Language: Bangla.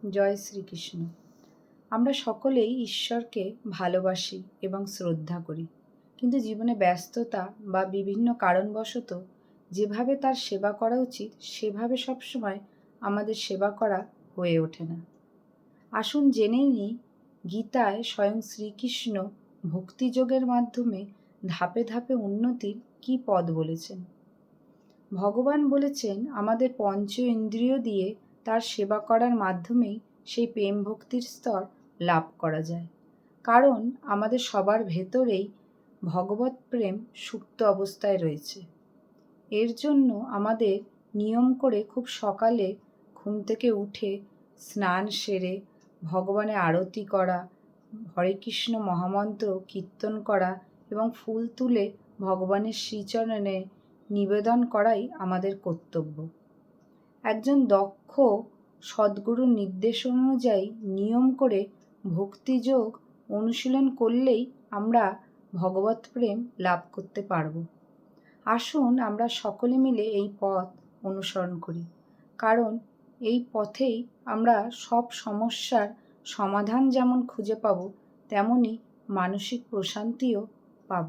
জয় শ্রীকৃষ্ণ। আমরা সকলেই ঈশ্বরকে ভালোবাসি এবং শ্রদ্ধা করি, কিন্তু জীবনে ব্যস্ততা বা বিভিন্ন কারণবশত যেভাবে তার সেবা করা উচিত সেভাবে সবসময় আমাদের সেবা করা হয়ে ওঠে না। আসুন জেনে নিই গীতায় স্বয়ং শ্রীকৃষ্ণ ভক্তিযোগের মাধ্যমে ধাপে ধাপে উন্নতির কী পথ বলেছেন। ভগবান বলেছেন আমাদের পঞ্চ ইন্দ্রিয় দিয়ে তার সেবা করার মাধ্যমেই সেই প্রেম ভক্তির স্তর লাভ করা যায়। কারণ আমাদের সবার ভেতরেই ভগবৎ প্রেম সুপ্ত অবস্থায় রয়েছে। এর জন্য আমাদের নিয়ম করে খুব সকালে ঘুম থেকে উঠে স্নান সেরে ভগবানের আরতি করা, হরে কৃষ্ণ মহামন্ত্র কীর্তন করা এবং ফুল তুলে ভগবানের শ্রীচরণে নিবেদন করাই আমাদের কর্তব্য। একজন দক্ষ সদ্গুরুর নির্দেশ অনুযায়ী নিয়ম করে ভক্তিযোগ অনুশীলন করলেই আমরা ভগবৎ প্রেম লাভ করতে পারব। আসুন আমরা সকলে মিলে এই পথ অনুসরণ করি, কারণ এই পথেই আমরা সব সমস্যার সমাধান যেমন খুঁজে পাব, তেমনি মানসিক প্রশান্তিও পাব।